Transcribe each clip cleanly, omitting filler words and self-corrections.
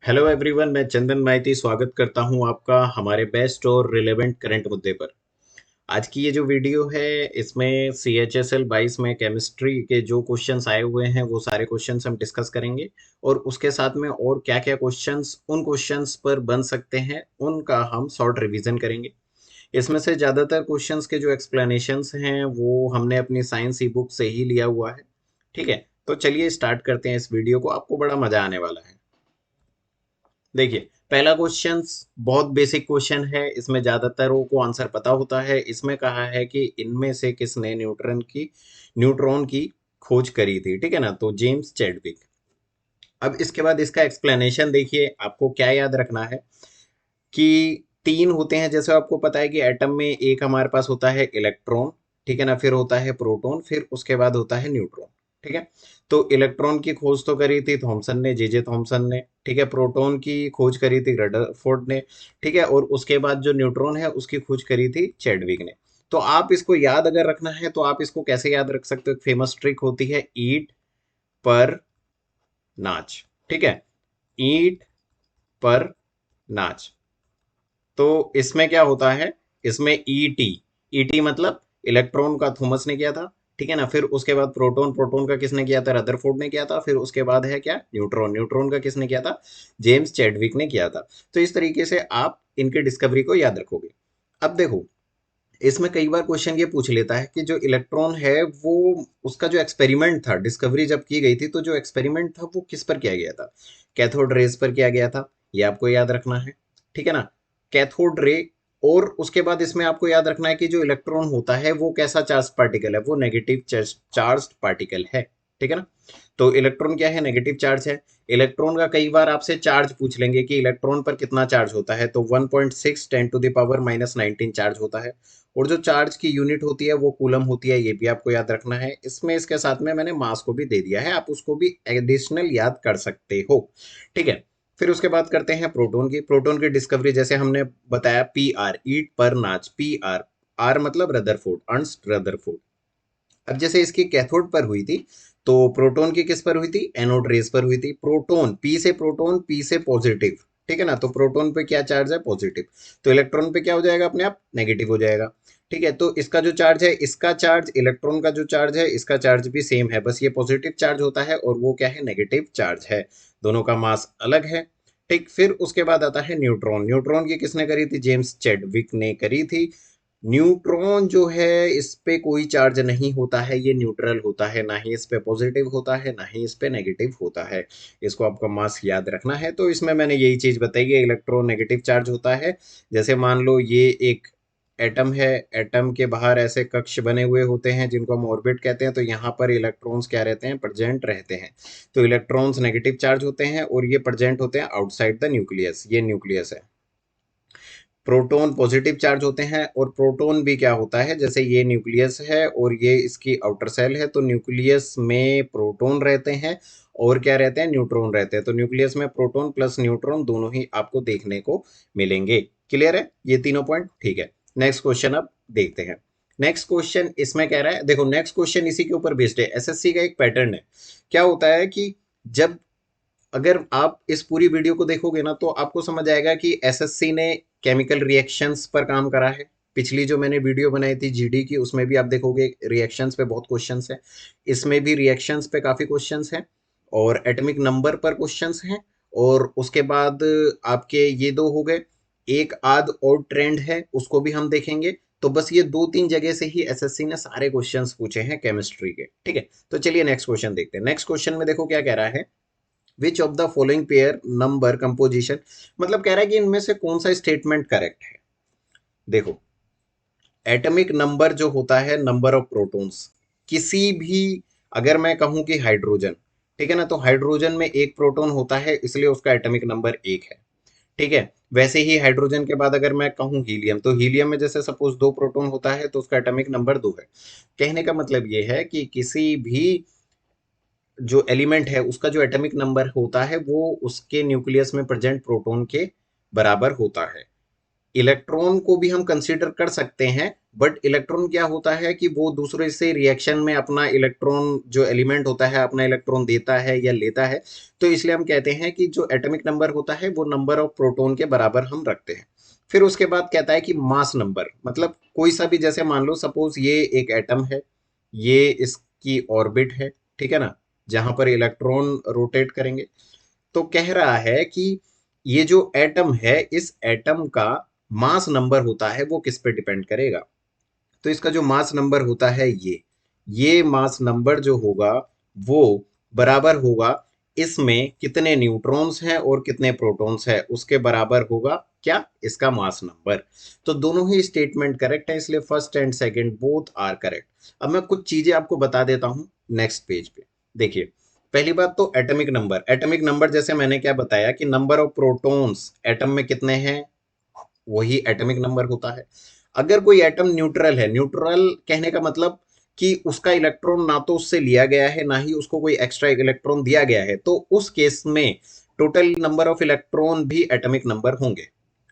Hello everyone, मैं चंदन माइती स्वागत करता हूं आपका हमारे बेस्ट और रिलेवेंट करंट मुद्दे पर। आज की ये जो वीडियो है इसमें CHSL 22 में केमिस्ट्री के जो क्वेश्चंस आए हुए हैं वो सारे क्वेश्चंस हम डिस्कस करेंगे और उसके साथ में और क्या क्या क्वेश्चंस उन क्वेश्चंस पर बन सकते हैं उनका हम शॉर्ट रिवीजन करेंगे। इसमें से ज़्यादातर क्वेश्चंस के जो एक्सप्लेनेशंस हैं वो हमने अपनी साइंस ई बुक से ही लिया हुआ है। ठीक है, तो चलिए स्टार्ट करते हैं इस वीडियो को, आपको बड़ा मजा आने वाला है। देखिए, पहला क्वेश्चन बहुत बेसिक क्वेश्चन है, इसमें ज्यादातरों को आंसर पता होता है। इसमें कहा है कि इनमें से किसने न्यूट्रॉन की खोज करी थी। ठीक है ना, तो जेम्स चैडविक। अब इसके बाद इसका एक्सप्लेनेशन देखिए, आपको क्या याद रखना है कि तीन होते हैं। जैसे आपको पता है कि एटम में एक हमारे पास होता है इलेक्ट्रॉन, ठीक है ना, फिर होता है प्रोटॉन, फिर उसके बाद होता है न्यूट्रॉन। ठीक है, तो इलेक्ट्रॉन की खोज तो करी थी थॉमसन ने, जे थॉमसन ने। ठीक है, प्रोटॉन की खोज करी थी रदरफोर्ड ने। ठीक है, और उसके बाद जो न्यूट्रॉन है उसकी खोज करी थी चैडविक ने। तो आप इसको याद अगर रखना है तो आप इसको कैसे याद रख सकते हो, एक फेमस ट्रिक होती है, ईट पर नाच। ठीक है, ईट पर नाच। तो इसमें क्या होता है, इसमें ईटी, ईटी मतलब इलेक्ट्रॉन का थॉमस ने किया था। ठीक है ना, फिर उसके बाद प्रोटॉन, प्रोटॉन का किसने किया था, रदरफोर्ड ने किया था। फिर उसके बाद है क्या, न्यूट्रॉन, न्यूट्रॉन का किसने किया था, जेम्स चैडविक ने किया था। तो इस तरीके से आप इनके डिस्कवरी को याद रखोगे। अब देखो, इसमें कई बार क्वेश्चन ये पूछ लेता है कि जो इलेक्ट्रॉन है वो, उसका जो एक्सपेरिमेंट था, डिस्कवरी जब की गई थी तो जो एक्सपेरिमेंट था वो किस पर किया गया था, कैथोड रेज पर किया गया था। ये आपको याद रखना है। ठीक है ना, कैथोड रे। और उसके बाद इसमें आपको याद रखना है कि जो इलेक्ट्रॉन होता है वो कैसा चार्ज पार्टिकल है, वो नेगेटिव चार्ज पार्टिकल है। ठीक है ना, तो इलेक्ट्रॉन क्या है, नेगेटिव चार्ज है। इलेक्ट्रॉन का कई बार आपसे चार्ज पूछ लेंगे कि इलेक्ट्रॉन पर कितना चार्ज होता है, तो 1.6 10⁻⁻19 चार्ज होता है। और जो चार्ज की यूनिट होती है वो कूलम होती है, ये भी आपको याद रखना है। इसमें इसके साथ में मैंने मास को भी दे दिया है, आप उसको भी एडिशनल याद कर सकते हो। ठीक है, फिर उसके बाद करते हैं प्रोटॉन की। प्रोटॉन की डिस्कवरी जैसे हमने बताया, PR, ईट पर नाच, PR, आर मतलब रदरफोर्ड, अर्नस्ट रदरफोर्ड। अब जैसे इसकी कैथोड पर हुई थी, तो प्रोटॉन की किस पर हुई थी, एनोड रेस पर हुई थी। प्रोटॉन, पी से पॉजिटिव। ठीक है ना, तो प्रोटॉन पे क्या चार्ज है, पॉजिटिव। तो इलेक्ट्रॉन पे क्या हो जाएगा, अपने आप नेगेटिव हो जाएगा। ठीक है, तो इसका जो चार्ज है, इसका चार्ज, इलेक्ट्रॉन का जो चार्ज है, इसका चार्ज भी सेम है, बस ये पॉजिटिव चार्ज होता है और वो क्या है, नेगेटिव चार्ज है। दोनों का मास अलग है। ठीक, फिर उसके बाद आता है न्यूट्रॉन। न्यूट्रॉन की किसने करी थी, जेम्स चैडविक ने करी थी। न्यूट्रॉन जो है इस पे कोई चार्ज नहीं होता है, ये न्यूट्रल होता है, ना ही इस पे पॉजिटिव होता है ना ही इस पे नेगेटिव होता है। इसको आपका मास याद रखना है। तो इसमें मैंने यही चीज बताई है, इलेक्ट्रॉन नेगेटिव चार्ज होता है। जैसे मान लो ये एक एटम है, एटम के बाहर ऐसे कक्ष बने हुए होते हैं जिनको हम ऑर्बिट कहते हैं, तो यहाँ पर इलेक्ट्रॉन्स क्या रहते हैं, प्रेजेंट रहते हैं। तो इलेक्ट्रॉन्स नेगेटिव चार्ज होते हैं और ये प्रेजेंट होते हैं आउटसाइड द न्यूक्लियस, ये न्यूक्लियस है। प्रोटॉन पॉजिटिव चार्ज होते हैं, और प्रोटॉन भी क्या होता है, जैसे ये न्यूक्लियस है और ये इसकी आउटर सेल है, तो न्यूक्लियस में प्रोटॉन रहते हैं और क्या रहते हैं, न्यूट्रॉन रहते हैं। तो न्यूक्लियस में प्रोटॉन प्लस न्यूट्रॉन दोनों ही आपको देखने को मिलेंगे। क्लियर है, ये तीनों पॉइंट, ठीक है। नेक्स्ट क्वेश्चन अब देखते हैं। नेक्स्ट क्वेश्चन इसमें कह रहा है, देखो नेक्स्ट क्वेश्चन इसी के ऊपर बेस्ड है। एसएससी का एक पैटर्न है, क्या होता है कि जब, अगर आप इस पूरी वीडियो को देखोगे ना तो आपको समझ आएगा कि एसएससी ने केमिकल रिएक्शंस पर काम करा है। पिछली जो मैंने वीडियो बनाई थी जीडी की, उसमें भी आप देखोगे रिएक्शंस पे बहुत क्वेश्चंस हैं। इसमें भी रिएक्शंस पे काफी क्वेश्चंस हैं और एटॉमिक नंबर पर क्वेश्चंस हैं। और उसके बाद आपके ये दो हो गए, एक आध और ट्रेंड है उसको भी हम देखेंगे। तो बस ये दो तीन जगह से ही एसएससी ने सारे क्वेश्चंस पूछे हैं केमिस्ट्री के। ठीक है, तो चलिए नेक्स्ट क्वेश्चन देखते हैं। नेक्स्ट क्वेश्चन में देखो क्या कह रहा है, विच of the following pair number composition, मतलब कह रहा है कि इनमें से कौन सा स्टेटमेंट करेक्ट है। देखो, एटॉमिक नंबर जो होता है, नंबर ऑफ प्रोटॉन्स, किसी भी, अगर मैं कहूं कि हाइड्रोजन, ठीक है ना, तो हाइड्रोजन में एक प्रोटॉन होता है इसलिए उसका एटॉमिक नंबर एक है। ठीक है, वैसे ही हाइड्रोजन के बाद अगर मैं कहूं हीलियम, तो हीलियम में जैसे सपोज दो प्रोटॉन होता है तो उसका एटॉमिक नंबर दो है। कहने का मतलब ये है कि किसी भी जो एलिमेंट है उसका जो एटॉमिक नंबर होता है वो उसके न्यूक्लियस में प्रेजेंट प्रोटॉन के बराबर होता है। इलेक्ट्रॉन को भी हम कंसीडर कर सकते हैं, बट इलेक्ट्रॉन क्या होता है कि वो दूसरे से रिएक्शन में अपना इलेक्ट्रॉन, जो एलिमेंट होता है, अपना इलेक्ट्रॉन देता है या लेता है। तो इसलिए हम कहते हैं कि जो एटॉमिक नंबर होता है वो नंबर ऑफ प्रोटॉन के बराबर हम रखते हैं। फिर उसके बाद कहता है कि मास नंबर, मतलब कोई सा भी, जैसे मान लो सपोज ये एक एटम है, ये इसकी ऑर्बिट है, ठीक है ना, जहां पर इलेक्ट्रॉन रोटेट करेंगे। तो कह रहा है कि ये जो एटम है, इस एटम का मास नंबर होता है वो किस पे डिपेंड करेगा। तो इसका जो मास नंबर होता है, ये मास नंबर जो होगा वो बराबर होगा इसमें कितने न्यूट्रॉन्स हैं और कितने प्रोटॉन्स हैं, उसके बराबर होगा क्या, इसका मास नंबर। तो दोनों ही स्टेटमेंट करेक्ट है, इसलिए first and second both are correct. अब मैं कुछ चीजें आपको बता देता हूं नेक्स्ट पेज पे। देखिए, पहली बात तो एटॉमिक नंबर। एटॉमिक नंबर जैसे मैंने क्या बताया कि नंबर ऑफ प्रोटॉन्स एटम में कितने हैं, वही एटॉमिक नंबर होता है। अगर कोई एटम न्यूट्रल है, न्यूट्रल कहने का मतलब कि उसका इलेक्ट्रॉन ना तो उससे लिया गया है, ना ही उसको कोई एक्स्ट्रा इलेक्ट्रॉन दिया गया है, तो उस केस में टोटल नंबर ऑफ इलेक्ट्रॉन भी एटॉमिक नंबर होंगे।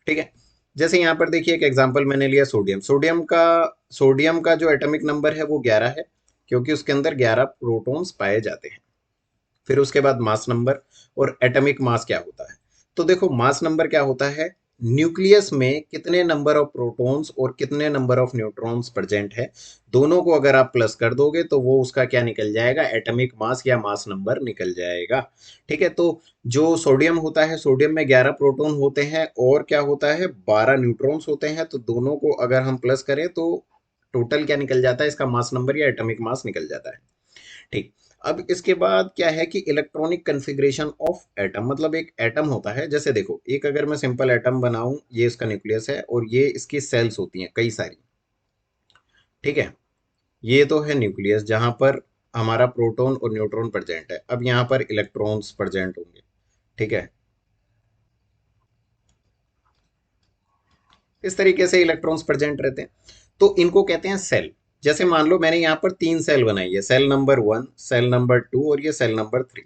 ठीक है। जैसे यहाँ पर देखिए, एक एग्जांपल मैंने लिया सोडियम। सोडियम का जो एटॉमिक नंबर है वो 11 है, क्योंकि उसके अंदर 11 प्रोटॉन्स पाए जाते हैं। फिर उसके बाद मास नंबर और एटॉमिक मास क्या होता है। तो देखो, मास नंबर क्या होता है, न्यूक्लियस में कितने नंबर ऑफ प्रोटॉन्स और कितने नंबर ऑफ न्यूट्रॉन्स प्रेजेंट है, दोनों को अगर आप प्लस कर दोगे तो वो उसका क्या निकल जाएगा, एटॉमिक मास या मास नंबर निकल जाएगा। ठीक है। तो जो सोडियम होता है, सोडियम में 11 प्रोटॉन होते हैं और क्या होता है, 12 न्यूट्रॉन्स होते हैं। तो दोनों को अगर हम प्लस करें तो टोटल क्या निकल जाता है, इसका मास नंबर या एटॉमिक मास निकल जाता है। ठीक। अब इसके बाद क्या है कि इलेक्ट्रॉनिक कन्फिग्रेशन ऑफ एटम, मतलब एक एटम होता है, जैसे देखो, एक अगर मैं सिंपल एटम बनाऊं, ये इसका न्यूक्लियस है और ये इसकी सेल्स होती हैं कई सारी। ठीक है। ये तो है न्यूक्लियस, जहां पर हमारा प्रोटॉन और न्यूट्रॉन प्रेजेंट है। अब यहाँ पर इलेक्ट्रॉन्स प्रेजेंट होंगे। ठीक है। इस तरीके से इलेक्ट्रॉन्स प्रेजेंट रहते हैं। तो इनको कहते हैं सेल। जैसे मान लो मैंने यहाँ पर 3 सेल बनाई है, सेल नंबर 1, सेल नंबर 2 और ये सेल नंबर 3।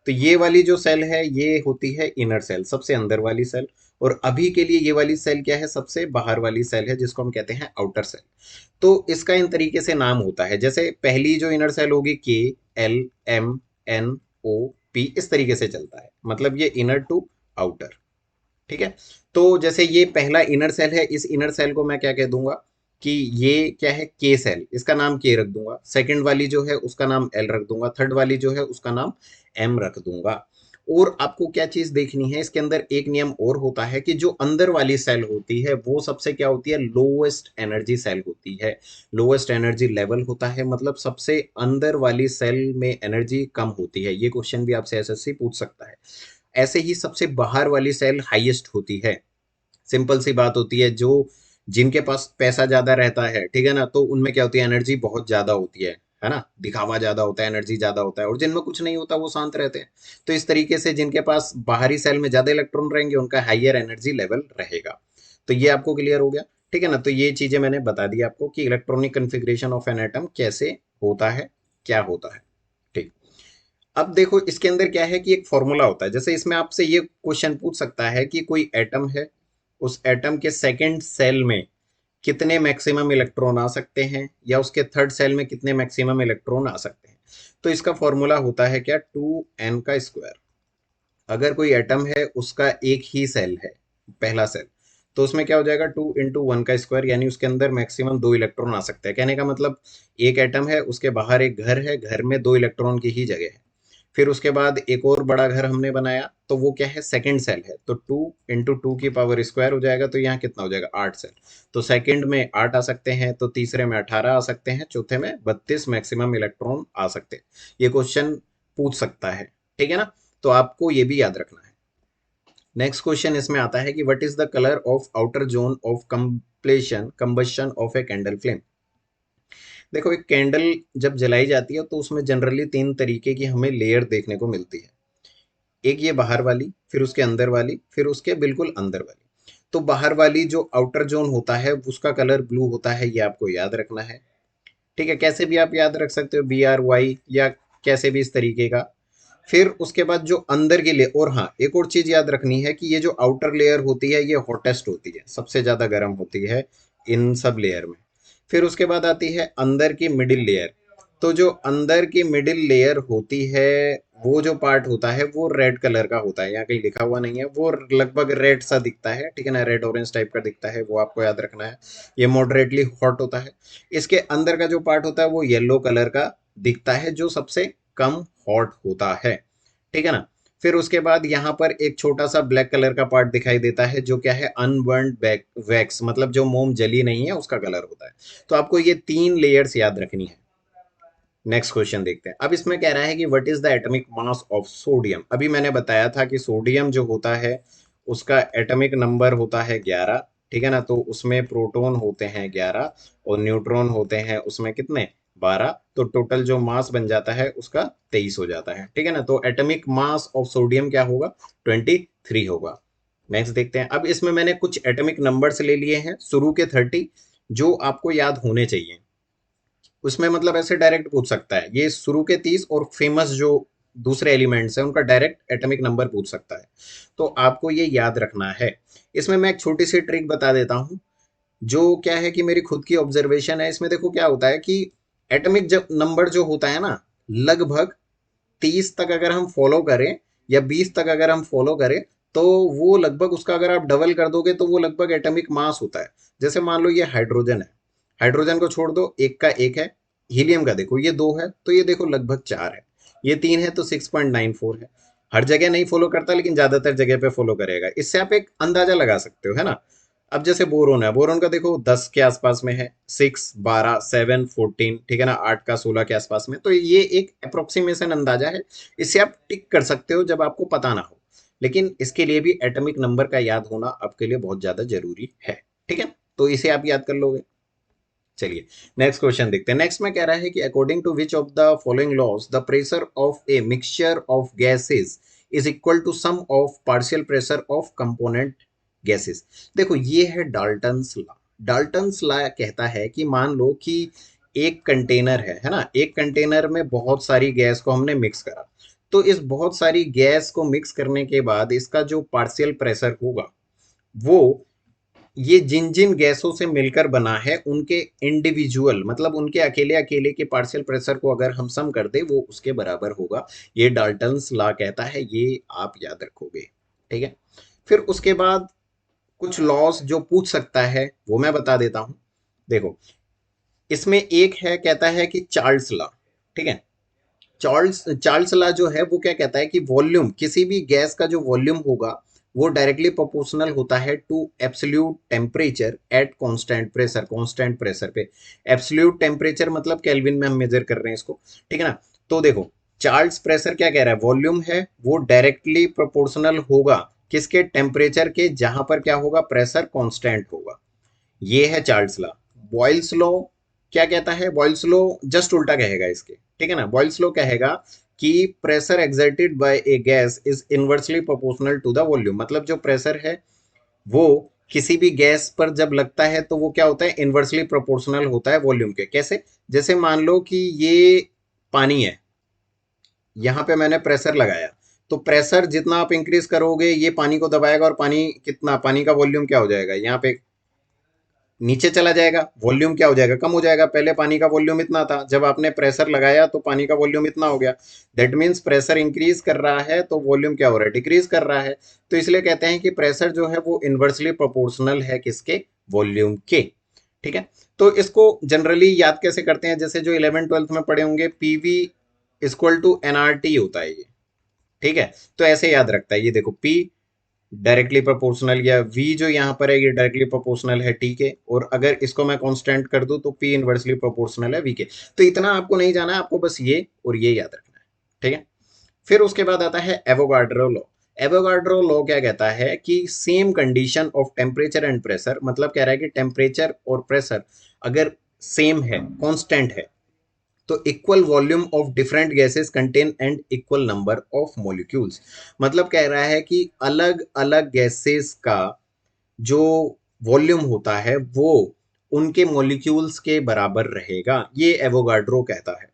तो ये वाली जो सेल है ये होती है इनर सेल, सबसे अंदर वाली सेल। और अभी के लिए ये वाली सेल क्या है, सबसे बाहर वाली सेल है, जिसको हम कहते हैं आउटर सेल। तो इसका इन तरीके से नाम होता है, जैसे पहली जो इनर सेल होगी के, एल, एम, एन, ओ, पी, इस तरीके से चलता है, मतलब ये इनर टू आउटर। ठीक है। तो जैसे ये पहला इनर सेल है, इस इनर सेल को मैं क्या कह दूंगा कि ये क्या है, के सेल, इसका नाम के रख दूंगा। सेकंड वाली जो है उसका नाम एल रख दूंगा। थर्ड वाली जो है उसका नाम एम रख दूंगा। और आपको क्या चीज देखनी है, इसके अंदर एक नियम और होता है कि जो अंदर वाली सेल होती है वो सबसे क्या होती है, लोएस्ट एनर्जी सेल होती है। लोएस्ट एनर्जी लेवल होता है, मतलब सबसे अंदर वाली सेल में एनर्जी कम होती है। ये क्वेश्चन भी आपसे एसएससी पूछ सकता है। ऐसे ही सबसे बाहर वाली सेल हाईएस्ट होती है। सिंपल सी बात होती है, जो जिनके पास पैसा ज्यादा रहता है, ठीक है ना, तो उनमें क्या होती है, एनर्जी बहुत ज्यादा होती है ना, दिखावा ज्यादा होता है, एनर्जी ज्यादा होता है। और जिनमें कुछ नहीं होता वो शांत रहते हैं। तो इस तरीके से जिनके पास बाहरी सेल में ज्यादा इलेक्ट्रॉन रहेंगे उनका हाइयर एनर्जी लेवल रहेगा। तो ये आपको क्लियर हो गया। ठीक है ना। तो ये चीजें मैंने बता दी आपको कि electronic configuration of an atom कैसे होता है, क्या होता है। ठीक। अब देखो, इसके अंदर क्या है कि एक फॉर्मूला होता है। जैसे इसमें आपसे ये क्वेश्चन पूछ सकता है कि कोई एटम है, उस एटम के सेकंड सेल में कितने मैक्सिमम इलेक्ट्रॉन आ सकते हैं, या उसके थर्ड सेल में कितने मैक्सिमम इलेक्ट्रॉन आ सकते हैं। तो इसका फॉर्मूला होता है क्या, 2n का स्क्वायर। अगर कोई एटम है, उसका एक ही सेल है, पहला सेल, तो उसमें क्या हो जाएगा, 2 × 1 का स्क्वायर, यानी उसके अंदर मैक्सिमम 2 इलेक्ट्रॉन आ सकते हैं। कहने का मतलब, एक एटम है, उसके बाहर एक घर है, घर में 2 इलेक्ट्रॉन की ही जगह है। फिर उसके बाद एक और बड़ा घर हमने बनाया, तो वो क्या है, सेकंड सेल है, तो 2 × 2 की पावर स्क्वायर हो जाएगा। तो यहाँ कितना हो जाएगा, 8 सेल। तो सेकंड में 8 आ सकते हैं, तो तीसरे में 18 आ सकते हैं, चौथे में 32 मैक्सिमम इलेक्ट्रॉन आ सकते हैं। ये क्वेश्चन पूछ सकता है। ठीक है ना। तो आपको ये भी याद रखना है। नेक्स्ट क्वेश्चन इसमें आता है कि what is the colour of outer zone of combustion of a candle flame. देखो, एक कैंडल जब जलाई जाती है तो उसमें जनरली 3 तरीके की हमें लेयर देखने को मिलती है। एक ये बाहर वाली, फिर उसके अंदर वाली, फिर उसके बिल्कुल अंदर वाली। तो बाहर वाली जो आउटर जोन होता है उसका कलर ब्लू होता है, ये आपको याद रखना है। ठीक है। कैसे भी आप याद रख सकते हो, BRY, या कैसे भी इस तरीके का। फिर उसके बाद जो अंदर की लेयर, और हाँ, एक और चीज याद रखनी है कि ये जो आउटर लेयर होती है ये हॉटेस्ट होती है, सबसे ज्यादा गर्म होती है इन सब लेयर में। फिर उसके बाद आती है अंदर की मिडिल लेयर। तो जो अंदर की मिडिल लेयर होती है, वो जो पार्ट होता है वो रेड कलर का होता है, यहाँ कहीं लिखा हुआ नहीं है, वो लगभग रेड सा दिखता है, ठीक है ना, रेड ऑरेंज टाइप का दिखता है, वो आपको याद रखना है। ये मॉडरेटली हॉट होता है। इसके अंदर का जो पार्ट होता है वो येलो कलर का दिखता है, जो सबसे कम हॉट होता है, ठीक है ना। फिर उसके बाद यहाँ पर एक छोटा सा ब्लैक कलर का पार्ट दिखाई देता है, जो क्या है, अनबर्न्ड वैक्स, मतलब जो मोम जली नहीं है उसका कलर होता है। तो आपको ये 3 लेयर्स याद रखनी है। नेक्स्ट क्वेश्चन देखते हैं। अब इसमें कह रहा है कि what is the atomic mass of sodium. अभी मैंने बताया था कि सोडियम जो होता है उसका एटॉमिक नंबर होता है 11, ठीक है ना। तो उसमें प्रोटॉन होते हैं 11 और न्यूट्रॉन होते हैं उसमें कितने, 12। तो टोटल जो मास बन जाता है उसका 23 हो जाता है, ठीक है ना। तो एटॉमिक मास ऑफ सोडियम क्या होगा, 23 होगा। नेक्स्ट देखते हैं। अब इसमें मैंने कुछ एटॉमिक नंबर्स ले लिए हैं शुरू के 30, जो आपको याद होने चाहिए। उसमें मतलब ऐसे डायरेक्ट पूछ सकता है, ये शुरू के 30 और फेमस जो दूसरे एलिमेंट्स हैं उनका डायरेक्ट एटॉमिक नंबर पूछ सकता है। तो आपको ये याद रखना है। इसमें मैं एक छोटी सी ट्रिक बता देता हूँ, जो क्या है कि मेरी खुद की ऑब्जर्वेशन है। इसमें देखो क्या होता है कि एटॉमिक जब नंबर जो होता है ना, लगभग 30 तक अगर हम फॉलो करें या 20 तक अगर हम फॉलो करें, तो वो लगभग उसका अगर आप डबल कर दोगे तो वो लगभग एटॉमिक मास होता है। जैसे मान लो ये हाइड्रोजन है, हाइड्रोजन को छोड़ दो, एक का एक है। हीलियम का देखो ये 2 है, तो ये देखो लगभग 4 है। ये 3 है तो 6.94 है। हर जगह नहीं फॉलो करता, लेकिन ज्यादातर जगह पे फॉलो करेगा। इससे आप एक अंदाजा लगा सकते हो, है ना। अब जैसे बोरोन है, बोरोन का देखो 10 के आसपास में है, 6, 12, 7, 14, ठीक है ना, 8 का 16 के आसपास में। तो ये एक अप्रोक्सीमेशन अंदाजा है, इससे आप टिक कर सकते हो जब आपको पता ना हो। लेकिन इसके लिए भी एटॉमिक नंबर का याद होना आपके लिए बहुत ज्यादा जरूरी है, ठीक है। तो इसे आप याद कर लोगे। चलिए नेक्स्ट क्वेश्चन देखते हैं। नेक्स्ट में कह रहा है कि according to which of the following laws the pressure of a mixture of gases is equal to sum of partial pressure of component gases. देखो ये है डाल्टन्स लॉ। डाल्टन्स लॉ कहता है कि मान लो कि एक कंटेनर है ना, एक कंटेनर में बहुत सारी गैस को हमने मिक्स करा। तो इस बहुत सारी गैस को मिक्स करने के बाद इसका जो पार्शियल प्रेशर होगा, वो ये जिन जिन गैसों से मिलकर बना है उनके इंडिविजुअल, मतलब उनके अकेले अकेले के पार्शियल प्रेशर को अगर हम सम कर दे, वो उसके बराबर होगा। ये डाल्टन्स लॉ कहता है, ये आप याद रखोगे, ठीक है। फिर उसके बाद कुछ लॉस जो पूछ सकता है वो मैं बता देता हूं। देखो इसमें एक है, कहता है कि चार्ल्स लॉ, ठीक है। चार्ल्स चार्ल्स लॉ जो है वो क्या कहता है कि वॉल्यूम, किसी भी गैस का जो वॉल्यूम होगा वो डायरेक्टली प्रोपोर्शनल होता है to absolute temperature at constant pressure. Constant pressure पे एब्सोल्यूट टेम्परेचर मतलब केल्विन में हम मेजर कर रहे हैं इसको, ठीक है ना। तो देखो चार्ल्स प्रेशर क्या कह रहा है, वॉल्यूम है वो डायरेक्टली प्रोपोर्शनल होगा किसके, टेम्परेचर के, जहां पर क्या होगा, प्रेशर कांस्टेंट होगा। ये है चार्ल्स लॉ। बॉयल्स लॉ क्या कहता है, बॉयल्स लॉ जस्ट उल्टा कहेगा इसके, ठीक है ना। बॉयल्स लॉ कहेगा कि pressure exerted by a gas is inversely proportional to the volume. मतलब जो प्रेशर है वो किसी भी गैस पर जब लगता है तो वो क्या होता है, इनवर्सली प्रोपोर्शनल होता है वॉल्यूम के। कैसे, जैसे मान लो कि ये पानी है, यहाँ पे मैंने प्रेशर लगाया, तो प्रेशर जितना आप इंक्रीज करोगे ये पानी को दबाएगा, और पानी कितना, पानी का वॉल्यूम क्या हो जाएगा, यहाँ पे नीचे चला जाएगा, वॉल्यूम क्या हो जाएगा, कम हो जाएगा। पहले पानी का वॉल्यूम इतना था, जब आपने प्रेशर लगाया तो पानी का वॉल्यूम इतना हो गया। दैट मीन्स प्रेशर इंक्रीज कर रहा है तो वॉल्यूम क्या हो रहा है, डिक्रीज कर रहा है। तो इसलिए कहते हैं कि प्रेशर जो है वो इन्वर्सली प्रोपोर्शनल है किसके, वॉल्यूम के, ठीक है। तो इसको जनरली याद कैसे करते हैं, जैसे जो 11th 12th में पढ़े होंगे, पीवी इक्वल टू एनआरटी होता है ये, ठीक है। तो ऐसे याद रखता है, ये देखो पी डायरेक्टली प्रोपोर्शनल, या v जो यहाँ पर है ये डायरेक्टली प्रोपोर्शनल है t के, और अगर इसको मैं कांस्टेंट कर दूं तो p इनवर्सली प्रोपोर्शनल है v के। तो इतना आपको नहीं जाना है, आपको बस ये और ये याद रखना है, ठीक है। फिर उसके बाद आता है एवोगाड्रो लॉ। एवोगाड्रो लॉ क्या कहता है कि same condition of temperature and pressure, मतलब कह रहा है कि टेम्परेचर और प्रेशर अगर सेम है, कांस्टेंट है, तो equal volume of different gases contain and equal number of molecules. मतलब कह रहा है कि अलग अलग गैसेस का जो वॉल्यूम होता है वो उनके मॉलिक्यूल्स के बराबर रहेगा, ये एवोगाड्रो कहता है।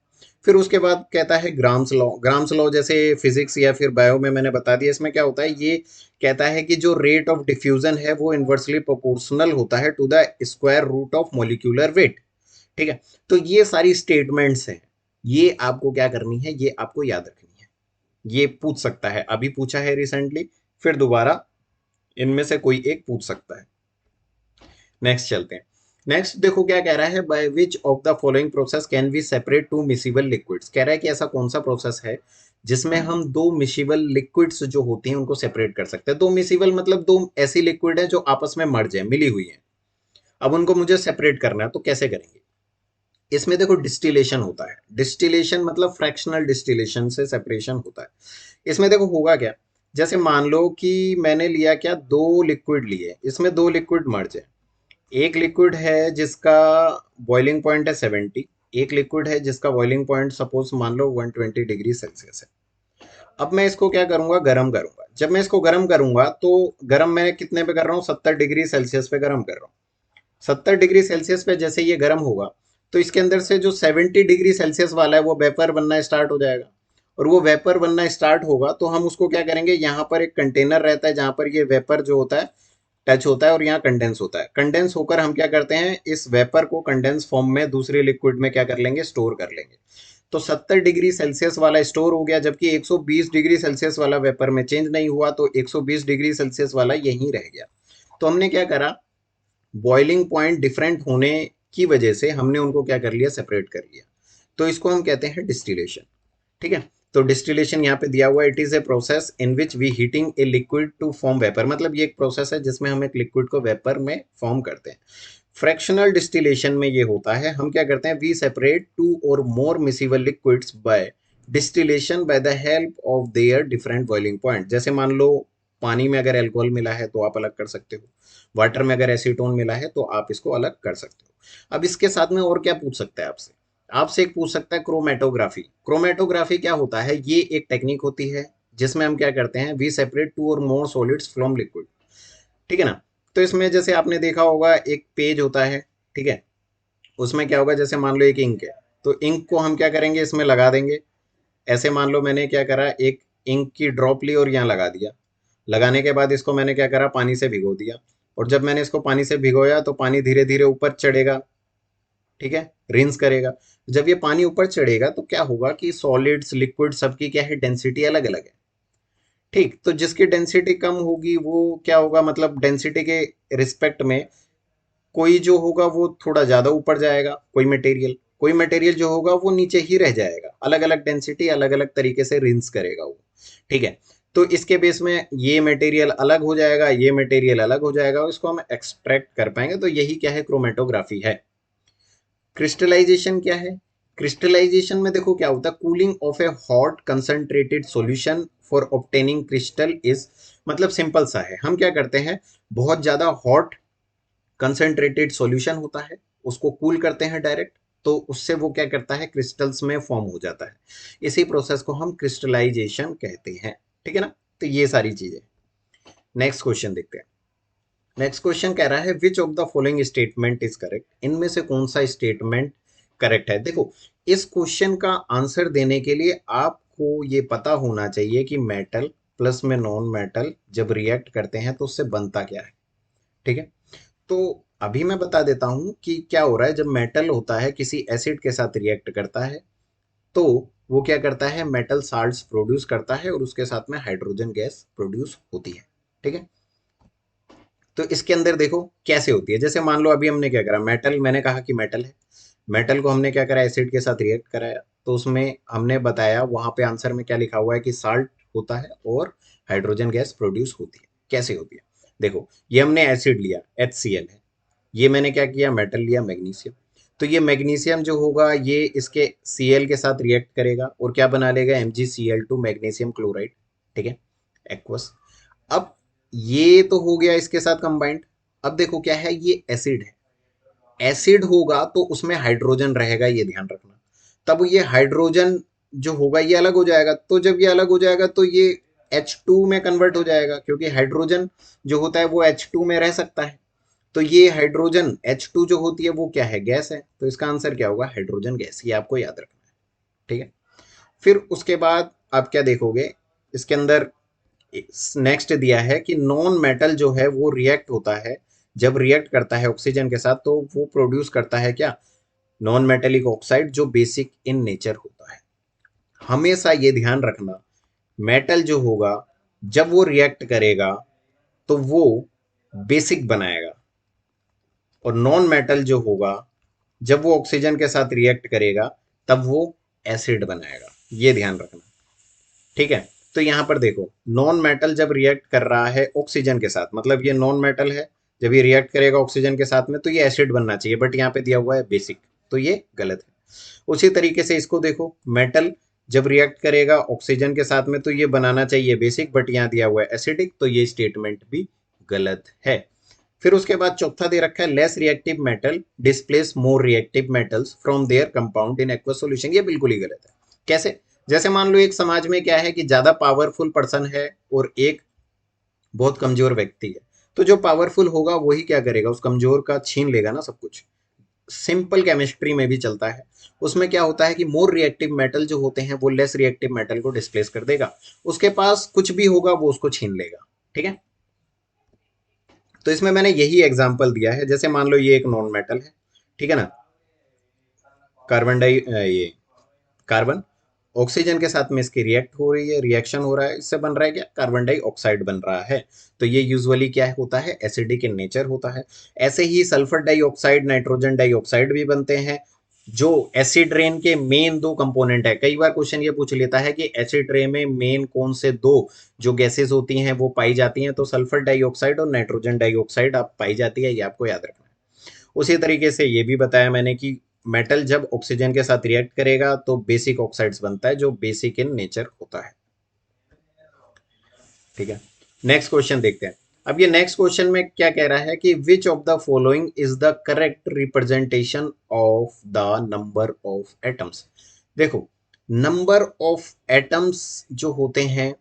फिर उसके बाद कहता है ग्राम्स लॉ। ग्राम्स लॉ जैसे फिजिक्स या फिर बायो में मैंने बता दिया, इसमें क्या होता है, ये कहता है कि जो रेट ऑफ डिफ्यूजन है वो इन्वर्सली प्रोपोर्शनल होता है to the square root of molecular weight. ठीक है। तो ये सारी स्टेटमेंट्स हैं, ये आपको क्या करनी है, ये आपको याद रखनी है। ये पूछ सकता है, अभी पूछा है रिसेंटली, फिर दोबारा इनमें से कोई एक पूछ सकता है। नेक्स्ट चलते हैं। नेक्स्ट देखो क्या कह रहा है, by which of the following process can we separate two miscible liquids. कह रहा है कि ऐसा कौन सा प्रोसेस है जिसमें हम दो मिसिबल लिक्विड्स जो होती हैं उनको सेपरेट कर सकते हैं। दो मिसिबल मतलब दो ऐसी लिक्विड है जो आपस में मर्ज है, मिली हुई है, अब उनको मुझे सेपरेट करना है, तो कैसे करेंगे। इसमें देखो डिस्टिलेशन होता है, डिस्टिलेशन मतलब फ्रैक्शनल डिस्टिलेशन से सेपरेशन होता है। इसमें देखो होगा क्या, जैसे मान लो कि मैंने लिया क्या, दो लिक्विड लिए, इसमें दो लिक्विड मर्ज है। एक लिक्विड है जिसका बॉइलिंग पॉइंट है 70, एक लिक्विड है जिसका बॉइलिंग पॉइंट सपोज मान लो 120 डिग्री सेल्सियस है। अब मैं इसको क्या करूंगा, गर्म करूंगा। जब मैं इसको गर्म करूंगा तो गर्म मैं कितने पे कर रहा हूँ, 70 डिग्री सेल्सियस पे गर्म कर रहा हूँ। 70 डिग्री सेल्सियस पे जैसे ये गर्म होगा तो इसके अंदर से जो 70 डिग्री सेल्सियस वाला है वो वेपर बनना स्टार्ट हो जाएगा। और वो वेपर बनना स्टार्ट होगा तो हम उसको क्या करेंगे, यहाँ पर एक कंटेनर रहता है जहां पर ये वेपर जो होता है टच होता है और यहाँ कंडेंस होता है। कंडेंस होकर हम क्या करते हैं, इस वेपर को कंडेंस फॉर्म में दूसरे लिक्विड में क्या कर लेंगे, स्टोर कर लेंगे। तो 70 डिग्री सेल्सियस वाला स्टोर हो गया, जबकि 120 डिग्री सेल्सियस वाला वेपर में चेंज नहीं हुआ, तो 120 डिग्री सेल्सियस वाला यहीं रह गया। तो हमने क्या करा, बॉइलिंग पॉइंट डिफरेंट होने की वजह से हमने उनको क्या कर लिया, सेपरेट कर लिया। तो इसको हम कहते हैं डिस्टिलेशन। ठीक है। तो डिस्टिलेशन यहाँ पे दिया हुआ, it is a process in which we heating a liquid to form vapour, मतलब ये एक प्रोसेस है जिसमें हम एक लिक्विड को वेपर में फॉर्म करते हैं। फ्रैक्शनल डिस्टिलेशन में ये होता है, हम क्या करते हैं, we separate two or more miscible liquids by distillation by the help of their different boiling point. जैसे मान लो पानी में अगर अल्कोहल मिला है तो आप अलग कर सकते हो, वाटर में अगर एसीटोन मिला है तो आप इसको अलग कर सकते हो। अब इसके साथ में और क्या पूछ सकता है आपसे, आपसे एक पूछ सकता है क्रोमेटोग्राफी। क्रोमेटोग्राफी क्या होता है, ये एक टेक्निक होती है जिसमें हम क्या करते हैं, we separate two or more solids from liquid. ठीक है ना। तो इसमें जैसे आपने देखा होगा एक पेज होता है, ठीक है, उसमें क्या होगा, जैसे मान लो एक इंक है, तो इंक को हम क्या करेंगे, इसमें लगा देंगे। ऐसे मान लो मैंने क्या करा, एक इंक की ड्रॉप ली और यहाँ लगा दिया। लगाने के बाद इसको मैंने क्या करा, पानी से भिगो दिया। और जब मैंने इसको पानी से भिगोया तो पानी धीरे धीरे ऊपर चढ़ेगा, ठीक है, रिंस करेगा। जब ये पानी ऊपर चढ़ेगा तो क्या होगा कि सॉलिड्स लिक्विड सबकी क्या है, डेंसिटी अलग अलग है। ठीक, तो जिसकी डेंसिटी कम होगी वो क्या होगा, मतलब डेंसिटी के रिस्पेक्ट में कोई जो होगा वो थोड़ा ज्यादा ऊपर जाएगा, कोई मटेरियल जो होगा वो नीचे ही रह जाएगा। अलग अलग डेंसिटी अलग अलग तरीके से रिंस करेगा वो। ठीक है। तो इसके बेस में ये मटेरियल अलग हो जाएगा, ये मटेरियल अलग हो जाएगा, इसको हम एक्सट्रैक्ट कर पाएंगे। तो यही क्या है, क्रोमेटोग्राफी है। क्रिस्टलाइजेशन क्या है, क्रिस्टलाइजेशन में देखो क्या होता है, cooling of A hot concentrated solution for obtaining crystal is, मतलब सिंपल सा है, हम क्या करते हैं, बहुत ज्यादा हॉट कंसंट्रेटेड सॉल्यूशन होता है, उसको कूल करते हैं डायरेक्ट, तो उससे वो क्या करता है, क्रिस्टल्स में फॉर्म हो जाता है। इसी प्रोसेस को हम क्रिस्टलाइजेशन कहते हैं। ठीक है ना। तो ये सारी चीजें। नेक्स्ट क्वेश्चन देखते हैं। नेक्स्ट क्वेश्चन कह रहा है विच of the following statement is correct, इनमें से कौन सा स्टेटमेंट करेक्ट है। देखो इस क्वेश्चन का आंसर देने के लिए आपको ये पता होना चाहिए कि मेटल प्लस में नॉन मेटल जब रिएक्ट करते हैं तो उससे बनता क्या है। ठीक है। तो अभी मैं बता देता हूं कि क्या हो रहा है, जब मेटल होता है किसी एसिड के साथ रिएक्ट करता है तो वो क्या करता है, मेटल साल्ट्स प्रोड्यूस करता है और उसके साथ में हाइड्रोजन गैस प्रोड्यूस होती है। ठीक है। तो इसके अंदर देखो कैसे होती है, जैसे मान लो अभी हमने क्या करा, मेटल मैंने कहा कि मेटल है, मेटल को हमने क्या करा, एसिड के साथ रिएक्ट कराया, तो उसमें हमने बताया वहां पे आंसर में क्या लिखा हुआ है कि साल्ट होता है और हाइड्रोजन गैस प्रोड्यूस होती है। कैसे होती है, देखो ये हमने एसिड लिया HCl है, ये मैंने क्या किया, मेटल लिया मैग्नीशियम। तो ये मैग्नीशियम जो होगा ये इसके Cl के साथ रिएक्ट करेगा और क्या बना लेगा, MgCl2 मैग्नीशियम क्लोराइड। ठीक है, एक्वस। अब ये तो हो गया इसके साथ कंबाइंड। अब देखो क्या है, ये एसिड है, एसिड होगा तो उसमें हाइड्रोजन रहेगा, ये ध्यान रखना। तब ये हाइड्रोजन जो होगा ये अलग हो जाएगा, तो जब ये अलग हो जाएगा तो ये H2 में कन्वर्ट हो जाएगा, क्योंकि हाइड्रोजन जो होता है वो H2 में रह सकता है। तो ये हाइड्रोजन H2 जो होती है वो क्या है, गैस है, तो इसका आंसर क्या होगा, हाइड्रोजन गैस। ये आपको याद रखना है। ठीक है। फिर उसके बाद आप क्या देखोगे, इसके अंदर नेक्स्ट दिया है कि नॉन मेटल जो है वो रिएक्ट होता है, जब रिएक्ट करता है ऑक्सीजन के साथ तो वो प्रोड्यूस करता है क्या, नॉन मेटेलिक ऑक्साइड जो बेसिक इन नेचर होता है। हमेशा ये ध्यान रखना, मेटल जो होगा जब वो रिएक्ट करेगा तो वो बेसिक बनाएगा, और नॉन मेटल जो होगा जब वो ऑक्सीजन के साथ रिएक्ट करेगा तब वो एसिड बनाएगा। ये ध्यान रखना, ठीक है। तो यहां पर देखो, नॉन मेटल जब रिएक्ट कर रहा है ऑक्सीजन के साथ, मतलब ये नॉन मेटल है, जब ये रिएक्ट करेगा ऑक्सीजन के साथ में तो ये एसिड बनना चाहिए, बट यहाँ पे दिया हुआ है बेसिक, तो ये गलत है। उसी तरीके से इसको देखो, मेटल जब रिएक्ट करेगा ऑक्सीजन के साथ में तो ये बनाना चाहिए बेसिक, बट यहाँ दिया हुआ है एसिडिक, तो ये स्टेटमेंट भी गलत है। फिर उसके बाद चौथा दे रखा है, less reactive metal displace more reactive metals from there compound in aqueous solution. ये बिल्कुल ही गलत है। कैसे? जैसे मान लो एक समाज में क्या है कि ज्यादा पावरफुल पर्सन है और एक बहुत कमजोर व्यक्ति है, तो जो पावरफुल होगा वही क्या करेगा, उस कमजोर का छीन लेगा ना सब कुछ। सिंपल केमिस्ट्री में भी चलता है। उसमें क्या होता है कि मोर रिएक्टिव मेटल जो होते हैं वो लेस रिएक्टिव मेटल को डिस्प्लेस कर देगा, उसके पास कुछ भी होगा वो उसको छीन लेगा, ठीक है। तो इसमें मैंने यही एग्जांपल दिया है, जैसे मान लो ये एक नॉन मेटल है, ठीक है ना, ये कार्बन ऑक्सीजन के साथ में इसकी रिएक्ट हो रही है, रिएक्शन हो रहा है, इससे बन रहा है क्या, कार्बन डाइऑक्साइड बन रहा है। तो ये यूजुअली क्या होता है, एसिडिक इन नेचर होता है। ऐसे ही सल्फर डाइऑक्साइड, नाइट्रोजन डाइऑक्साइड भी बनते हैं, जो एसिड रेन के मेन दो कंपोनेंट है। कई बार क्वेश्चन ये पूछ लेता है कि एसिड रे में मेन कौन से दो जो गैसेस होती हैं वो पाई जाती हैं, तो सल्फर डाइऑक्साइड और नाइट्रोजन डाइऑक्साइड आप पाई जाती है, ये आपको याद रखना है। उसी तरीके से ये भी बताया मैंने कि मेटल जब ऑक्सीजन के साथ रिएक्ट करेगा तो बेसिक ऑक्साइड्स बनता है, जो बेसिक इन नेचर होता है, ठीक है। नेक्स्ट क्वेश्चन देखते हैं। अब ये नेक्स्ट क्वेश्चन में क्या कह रहा है कि विच of the following is the correct representation of the number of atoms. देखो, नंबर ऑफ एटम्स जो होते हैं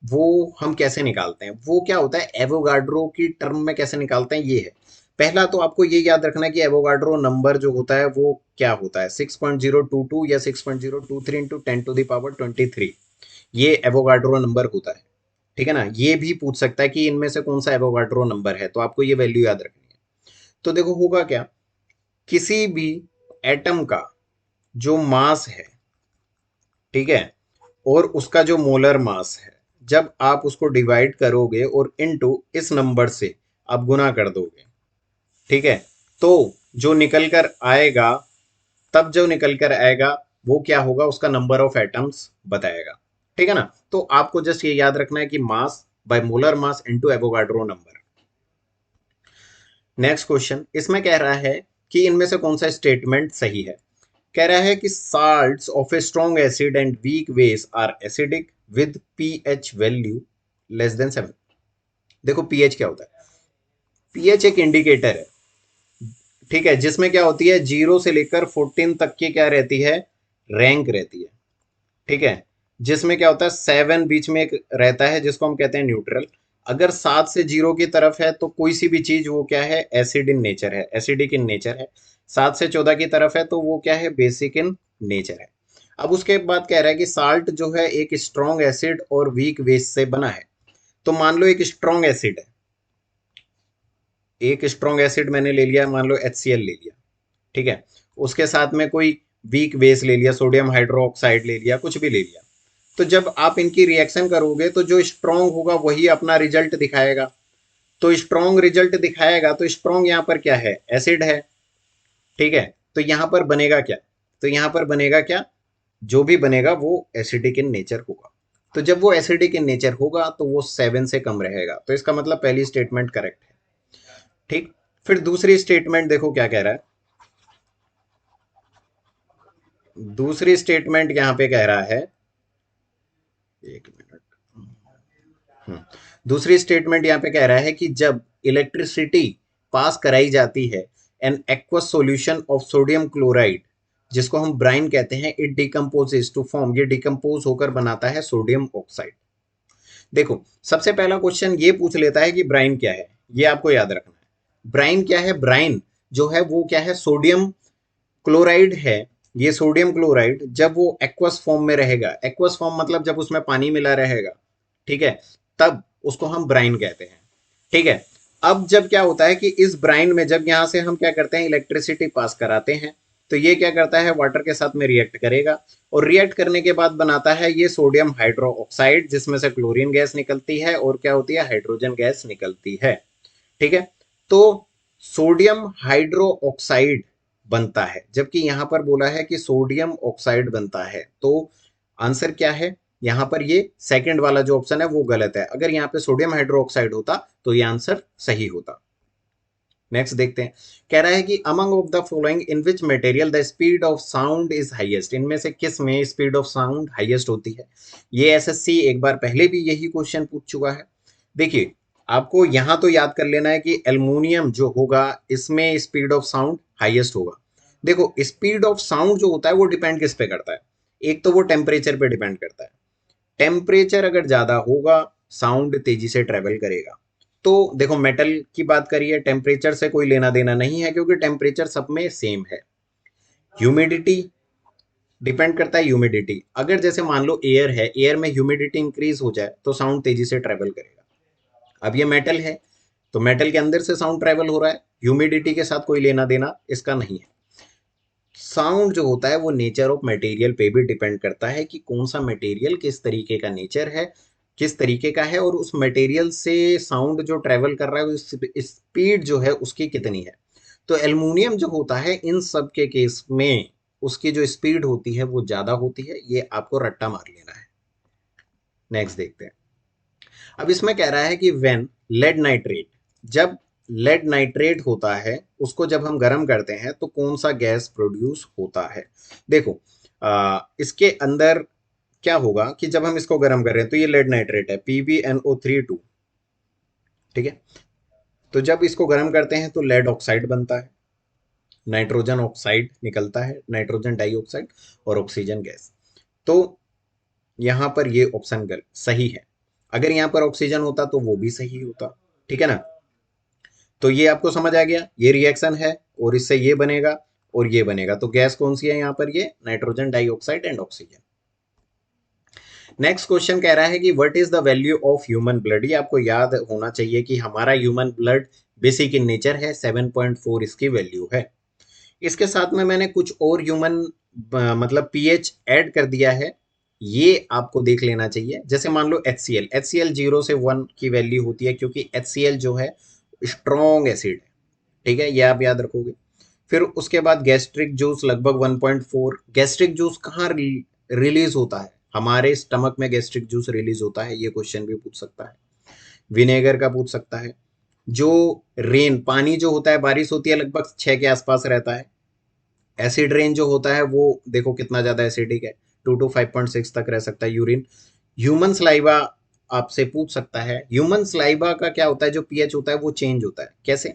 वो हम कैसे निकालते हैं, वो क्या होता है, एवोगाड्रो की टर्म में कैसे निकालते हैं, ये है। पहला तो आपको ये याद रखना है कि एवोगाड्रो नंबर जो होता है वो क्या होता है, 6.022 या 6.023 इंटू 10⁻23, ये एवोगाड्रो नंबर होता है, ठीक है ना। ये भी पूछ सकता है कि इनमें से कौन सा एवोगाड्रो नंबर है, तो आपको ये वैल्यू याद रखनी है। तो देखो होगा क्या, किसी भी एटम का जो मास है, ठीक है, और उसका जो मोलर मास है, जब आप उसको डिवाइड करोगे और इनटू इस नंबर से आप गुना कर दोगे, ठीक है, तो जो निकल कर आएगा, तब जो निकल कर आएगा वो क्या होगा, उसका नंबर ऑफ एटम्स बताएगा, ठीक है ना। तो आपको जस्ट ये याद रखना है कि mass by molar mass into Avogadro number. Next question, इसमें कह रहा है कि इनमें से कौन सा स्टेटमेंट सही है। कह रहा है कि salts of a strong acid and weak base are acidic with pH value less than 7। देखो pH क्या होता है, pH एक इंडिकेटर है, ठीक है, जिसमें क्या होती है, 0 से लेकर 14 तक की क्या रहती है, रैंक रहती है, ठीक है। जिसमें क्या होता है, 7 बीच में एक रहता है जिसको हम कहते हैं न्यूट्रल। अगर 7 से 0 की तरफ है तो कोई सी भी चीज वो क्या है, एसिड इन नेचर है, एसिडिक इन नेचर है। 7 से 14 की तरफ है तो वो क्या है, बेसिक इन नेचर है। अब उसके बाद कह रहा है कि साल्ट जो है एक स्ट्रॉन्ग एसिड और वीक बेस से बना है। तो मान लो एक स्ट्रॉन्ग एसिड है, एक स्ट्रॉन्ग एसिड मैंने ले लिया, मान लो HCl ले लिया, ठीक है, उसके साथ में कोई वीक बेस ले लिया, सोडियम हाइड्रोक्साइड ले लिया, कुछ भी ले लिया। तो जब आप इनकी रिएक्शन करोगे तो जो स्ट्रॉन्ग होगा वही अपना रिजल्ट दिखाएगा। तो स्ट्रॉन्ग रिजल्ट दिखाएगा, तो स्ट्रॉन्ग यहाँ पर क्या है, एसिड है, ठीक है। तो यहाँ पर बनेगा क्या, तो यहाँ पर बनेगा क्या, जो भी बनेगा वो एसिडिक इन नेचर होगा। तो जब वो एसिडिक इन नेचर होगा तो वो 7 से कम रहेगा, तो इसका मतलब पहली स्टेटमेंट करेक्ट है, ठीक। फिर दूसरी स्टेटमेंट देखो क्या कह रहा है, दूसरी स्टेटमेंट यहाँ पे कह रहा है, एक मिनट, दूसरी स्टेटमेंट यहाँ पे कह रहा है कि जब इलेक्ट्रिसिटी पास कराई जाती है an aqueous solution of sodium chloride, जिसको हम ब्राइन कहते हैं, इट डिकम्पोजेस टू फॉर्म, ये डिकम्पोज होकर बनाता है सोडियम ऑक्साइड। देखो सबसे पहला क्वेश्चन ये पूछ लेता है कि ब्राइन क्या है, ये आपको याद रखना है। ब्राइन क्या है, ब्राइन जो है वो क्या है, सोडियम क्लोराइड है। ये सोडियम क्लोराइड जब वो एक्वस फॉर्म में रहेगा, एक्वस फॉर्म मतलब जब उसमें पानी मिला रहेगा, ठीक है, तब उसको हम ब्राइन कहते हैं, ठीक है। अब जब क्या होता है कि इस ब्राइन में जब यहां से हम क्या करते हैं, इलेक्ट्रिसिटी पास कराते हैं, तो ये क्या करता है, वाटर के साथ में रिएक्ट करेगा और रिएक्ट करने के बाद बनाता है ये सोडियम हाइड्रो ऑक्साइड, जिसमें से क्लोरीन गैस निकलती है और क्या होती है, हाइड्रोजन गैस निकलती है। ठीक है, तो सोडियम हाइड्रो ऑक्साइड बनता है, जबकि यहां पर बोला है कि सोडियम ऑक्साइड बनता है। तो आंसर क्या है, यहां पर ये सेकंड वाला जो ऑप्शन है वो गलत है। अगर यहाँ पे सोडियम हाइड्रो ऑक्साइड होता तो ये आंसर सही होता। नेक्स्ट देखते हैं, कह रहा है कि among of the following in which material the speed of sound is highest, इनमें से किस में स्पीड ऑफ साउंड हाईएस्ट होती है। ये एसएससी एक बार पहले भी यही क्वेश्चन पूछ चुका है। देखिए, आपको यहां तो याद कर लेना है कि एल्युमिनियम जो होगा इसमें स्पीड ऑफ साउंड हाईएस्ट होगा। देखो, स्पीड ऑफ साउंड जो होता है वो डिपेंड किस पे करता है, एक तो वो टेम्परेचर पे डिपेंड करता है। टेम्परेचर अगर ज्यादा होगा, साउंड तेजी से ट्रेवल करेगा। तो देखो, मेटल की बात करिए, टेम्परेचर से कोई लेना देना नहीं है क्योंकि टेम्परेचर सब में सेम है। ह्यूमिडिटी डिपेंड करता है, ह्यूमिडिटी अगर जैसे मान लो एयर है, एयर में ह्यूमिडिटी इंक्रीज हो जाए तो साउंड तेजी से ट्रेवल करेगा। अब ये मेटल है तो मेटल के अंदर से साउंड ट्रेवल हो रहा है, ह्यूमिडिटी के साथ कोई लेना देना इसका नहीं है। साउंड जो होता है वो नेचर ऑफ मटेरियल पे भी डिपेंड करता है कि कौन सा मटेरियल किस तरीके का नेचर है, किस तरीके का है, और उस मटेरियल से साउंड जो ट्रेवल कर रहा है उस स्पीड जो है उसकी कितनी है। तो एल्युमिनियम जो होता है इन सब के केस में उसकी जो स्पीड होती है वो ज्यादा होती है, ये आपको रट्टा मार लेना है। नेक्स्ट देखते हैं, अब इसमें कह रहा है कि व्हेन लेड नाइट्रेट, जब लेड नाइट्रेट होता है उसको जब हम गर्म करते हैं तो कौन सा गैस प्रोड्यूस होता है। देखो, इसके अंदर क्या होगा कि जब हम इसको गर्म कर रहे हैं तो ये लेड नाइट्रेट है PbNO3 2। ठीक है, तो जब इसको गर्म करते हैं तो लेड ऑक्साइड बनता है, नाइट्रोजन ऑक्साइड निकलता है, नाइट्रोजन डाइऑक्साइड और ऑक्सीजन गैस। तो यहां पर ये ऑप्शन गलत सही है। अगर यहां पर ऑक्सीजन होता तो वो भी सही होता। ठीक है ना, तो ये आपको समझ आ गया, ये रिएक्शन है और इससे ये बनेगा और ये बनेगा। तो गैस कौन सी है यहाँ पर, ये nitrogen dioxide and oxygen. Next question कह रहा है कि what is the value of human blood. ये आपको याद होना चाहिए कि हमारा human blood basic in nature है, 7.4 इसकी वैल्यू है। इसके साथ में मैंने कुछ और ह्यूमन मतलब पीएच ऐड कर दिया है, ये आपको देख लेना चाहिए। जैसे मान लो HCl, HCl 0 से 1 की वैल्यू होती है क्योंकि HCl जो है स्ट्रॉन्ग एसिड है। ठीक है, ये आप याद रखोगे। फिर उसके बाद गैस्ट्रिक जूस लगभग 1.4। गैस्ट्रिक जूस कहाँ रिलीज होता है, हमारे स्टमक में गैस्ट्रिक जूस रिलीज होता है, ये क्वेश्चन भी पूछ सकता है। विनेगर का पूछ सकता है। जो रेन पानी जो होता है, बारिश होती है लगभग 6 के आसपास रहता है। एसिड रेन जो होता है वो देखो कितना ज्यादा एसिडिक है, 2 to 5.6 तक रह सकता है। यूरिन, ह्यूमन स्लाइवा आपसे पूछ सकता है। ह्यूमन स्लाइवा का क्या होता है, जो पीएच होता है वो चेंज होता है। कैसे,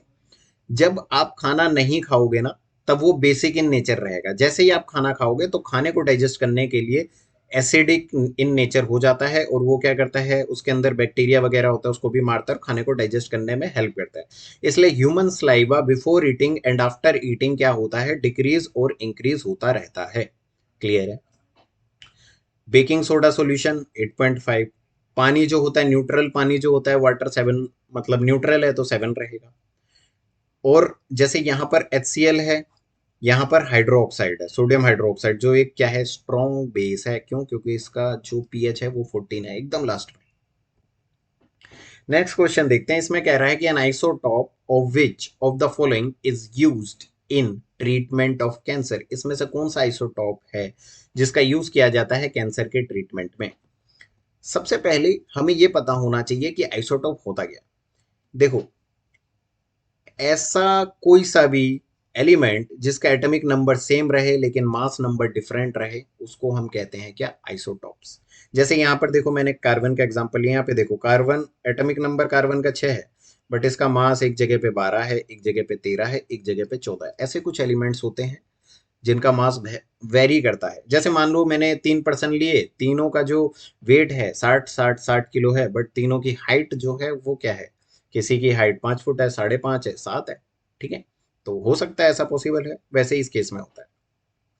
जब आप खाना नहीं खाओगे ना तब वो बेसिक इन नेचर रहेगा, जैसे ही आप खाना खाओगे तो खाने को डाइजेस्ट करने के लिए एसिडिक इन नेचर हो जाता है और वो क्या करता है, उसके अंदर बैक्टीरिया वगैरह होता है उसको भी मारता है और खाने को डाइजेस्ट करने में हेल्प करता है। इसलिए human saliva before eating and after eating क्या होता है, डिक्रीज और इंक्रीज होता रहता है। क्लियर है। Baking soda solution 8.5। पानी जो होता है न्यूट्रल, पानी जो होता है वाटर 7, मतलब न्यूट्रल है तो 7 रहेगा। और जैसे यहाँ पर HCl है, यहाँ पर हाइड्रो ऑक्साइड है, सोडियम हाइड्रो ऑक्साइड, जो एक क्या है, स्ट्रॉन्ग बेस है। क्यों, क्योंकि इसका जो पीएच है वो 14 है, एकदम लास्ट में। नेक्स्ट क्वेश्चन देखते हैं, इसमें कह रहा है कि an isotope of which of the following is used in treatment of cancer. इसमें से कौन सा आइसोटॉप है जिसका यूज किया जाता है कैंसर के ट्रीटमेंट में। सबसे पहले हमें यह पता होना चाहिए कि आइसोटॉप होता क्या। देखो, ऐसा कोई सा भी एलिमेंट जिसका एटॉमिक नंबर सेम रहे लेकिन मास नंबर डिफरेंट रहे उसको हम कहते हैं क्या, आइसोटॉप्स। जैसे यहाँ पर देखो, मैंने कार्बन का एग्जांपल लिया। यहाँ पे देखो, कार्बन एटॉमिक नंबर कार्बन का 6 है बट इसका मास एक जगह पे 12 है, एक जगह पे 13 है, एक जगह पे 14 है। ऐसे कुछ एलिमेंट्स होते हैं जिनका मास वेरी करता है। जैसे मान लो मैंने 3 पर्सन लिए, तीनों का जो वेट है 60 60 60 किलो है, बट तीनों की हाइट जो है वो क्या है, किसी की हाइट 5 फुट है, 5.5 है, 7 है। ठीक है, तो हो सकता है ऐसा पॉसिबल है, वैसे इस केस में होता है।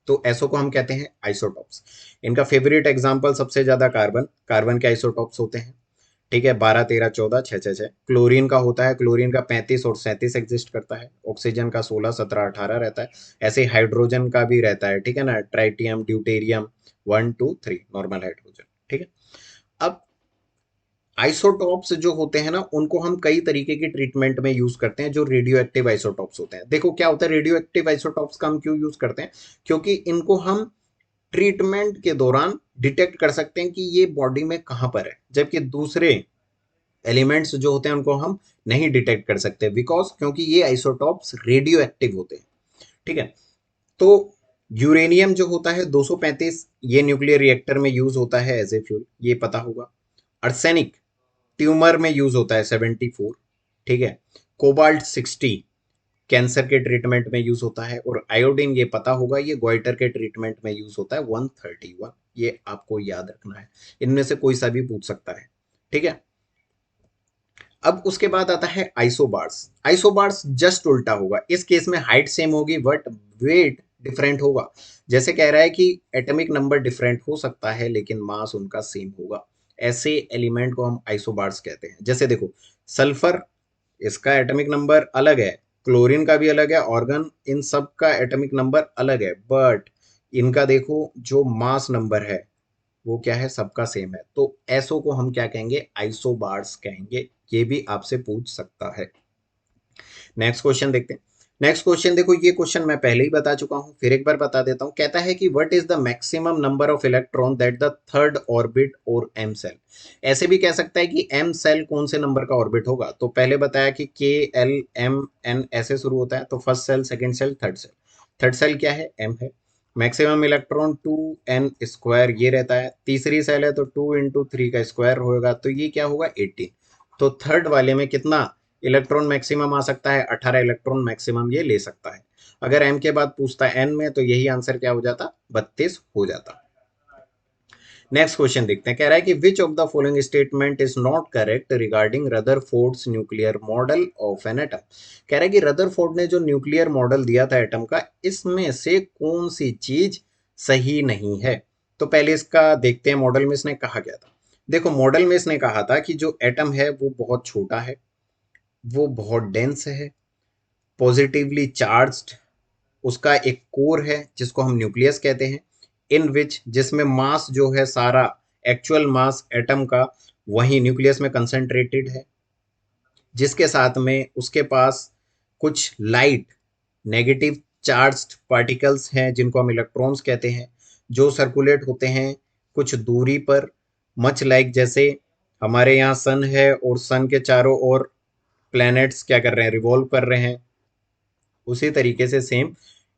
तो ऐसो को हम कहते हैं आइसोटॉप्स। इनका फेवरेट एग्जाम्पल सबसे ज्यादा कार्बन, कार्बन के आइसोटॉप्स होते हैं। ठीक है, 12 13 14 6 6 6। क्लोरीन का होता है, क्लोरीन का 35 और 37 एग्जिस्ट करता है। ऑक्सीजन का 16 17 18 रहता है। ऐसे ही हाइड्रोजन का भी रहता है, ठीक है ना, ट्राइटियम ड्यूटेरियम 1 2 3 नॉर्मल हाइड्रोजन, ठीक है। अब आइसोटॉप्स जो होते हैं ना, उनको हम कई तरीके की ट्रीटमेंट में यूज करते हैं, जो रेडियो एक्टिव आइसोटॉप्स होते हैं। देखो क्या होता है, रेडियो एक्टिव आइसोटॉप्स का हम क्यों यूज करते हैं, क्योंकि इनको हम ट्रीटमेंट के दौरान डिटेक्ट कर सकते हैं कि ये बॉडी में कहाँ पर है, जबकि दूसरे एलिमेंट्स जो होते हैं उनको हम नहीं डिटेक्ट कर सकते, बिकॉज क्योंकि ये आइसोटॉप्स रेडियो एक्टिव होते हैं, ठीक है। तो यूरेनियम जो होता है 235, ये न्यूक्लियर रिएक्टर में यूज होता है एज ए फ्यूल, ये पता होगा। अर्सेनिक ट्यूमर में यूज होता है 74, ठीक है। कोबाल्ट 60 कैंसर के ट्रीटमेंट में यूज होता है। और आयोडीन ये पता होगा, ये गोइटर के ट्रीटमेंट में यूज होता है 131, ये आपको याद रखना है। इनमें से कोई सा भी पूछ सकता है, ठीक है। अब उसके बाद आता है आइसोबार्स। आइसोबार्स जस्ट उल्टा होगा, इस केस में हाइट सेम होगी बट वेट डिफरेंट होगा। जैसे कह रहा है कि एटॉमिक नंबर डिफरेंट हो सकता है लेकिन मास उनका सेम होगा, ऐसे एलिमेंट को हम आइसोबार्स कहते हैं। जैसे देखो, सल्फर, इसका एटॉमिक नंबर अलग है, क्लोरीन का भी अलग है, ऑर्गन, इन सब का एटॉमिक नंबर अलग है, बट इनका देखो जो मास नंबर है वो क्या है, सबका सेम है। तो ऐसो को हम क्या कहेंगे, आइसोबार्स कहेंगे। ये भी आपसे पूछ सकता है। नेक्स्ट क्वेश्चन देखते हैं। नेक्स्ट क्वेश्चन देखो, ये क्वेश्चन मैं पहले ही बता चुका हूं, फिर एक बार बता देता हूं। कहता है कि what is the maximum number of electron that the third orbit और एम सेल। ऐसे भी कह सकता है कि एम सेल कौन से नंबर का ऑर्बिट होगा। तो पहले बताया कि के एल एम एन ऐसे शुरू होता है, तो first cell, second cell, third cell. Third cell क्या है, एम है। मैक्सिमम इलेक्ट्रॉन 2n² ये रहता है। तीसरी सेल है तो 2 × 3 का स्क्वायर होगा, तो ये क्या होगा, 18। तो थर्ड वाले में कितना इलेक्ट्रॉन मैक्सिमम आ सकता है, 18 इलेक्ट्रॉन मैक्सिमम ये ले सकता है। अगर m के बाद पूछता है n में, तो यही आंसर क्या हो जाता, 32 हो जाता। नेक्स्ट क्वेश्चन देखते हैं। कह रहा है कि विच of the following statement is not correct regarding Rutherford's nuclear model of an atom. कह रहा है कि रदरफोर्ड ने जो न्यूक्लियर मॉडल दिया था एटम का, इसमें से कौन सी चीज सही नहीं है। तो पहले इसका देखते हैं, मॉडल में इसने कहा क्या था। देखो, मॉडल में इसने कहा था कि जो एटम है वो बहुत छोटा है, वो बहुत डेंस है, पॉजिटिवली चार्ज्ड, उसका एक कोर है जिसको हम न्यूक्लियस कहते हैं, इन विच जिसमें मास जो है सारा, एक्चुअल मास एटम का वही न्यूक्लियस में कंसंट्रेटेड है, जिसके साथ में उसके पास कुछ लाइट नेगेटिव चार्ज्ड पार्टिकल्स हैं जिनको हम इलेक्ट्रॉन्स कहते हैं, जो सर्कुलेट होते हैं कुछ दूरी पर। मच लाइक जैसे हमारे यहाँ सन है और सन के चारों ओर प्लैनेट्स क्या कर रहे हैं, रिवॉल्व कर रहे हैं, उसी तरीके से सेम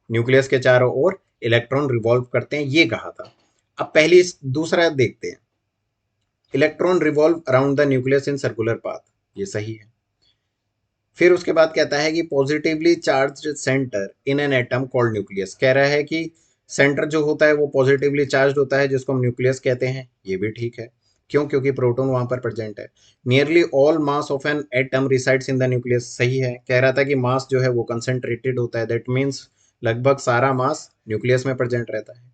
न्यूक्लियस के चारों ओर इलेक्ट्रॉन रिवॉल्व करते हैं, ये कहा था। अब पहली दूसरा देखते हैं, electron revolve around the nucleus in circular path, ये सही है। फिर उसके बाद कहता है कि positively charged centre in an atom called nucleus. कह रहा है कि सेंटर जो होता है वो पॉजिटिवली चार्ज होता है, जिसको हम न्यूक्लियस कहते हैं, ये भी ठीक है। क्यों, क्योंकि प्रोटॉन वहां पर प्रेजेंट है। Nearly all mass of an atom resides in the nucleus, सही है। कह रहा था कि मास जो है वो कंसंट्रेटेड होता है, दैट मीन्स लगभग सारा मास न्यूक्लियस में प्रेजेंट रहता है।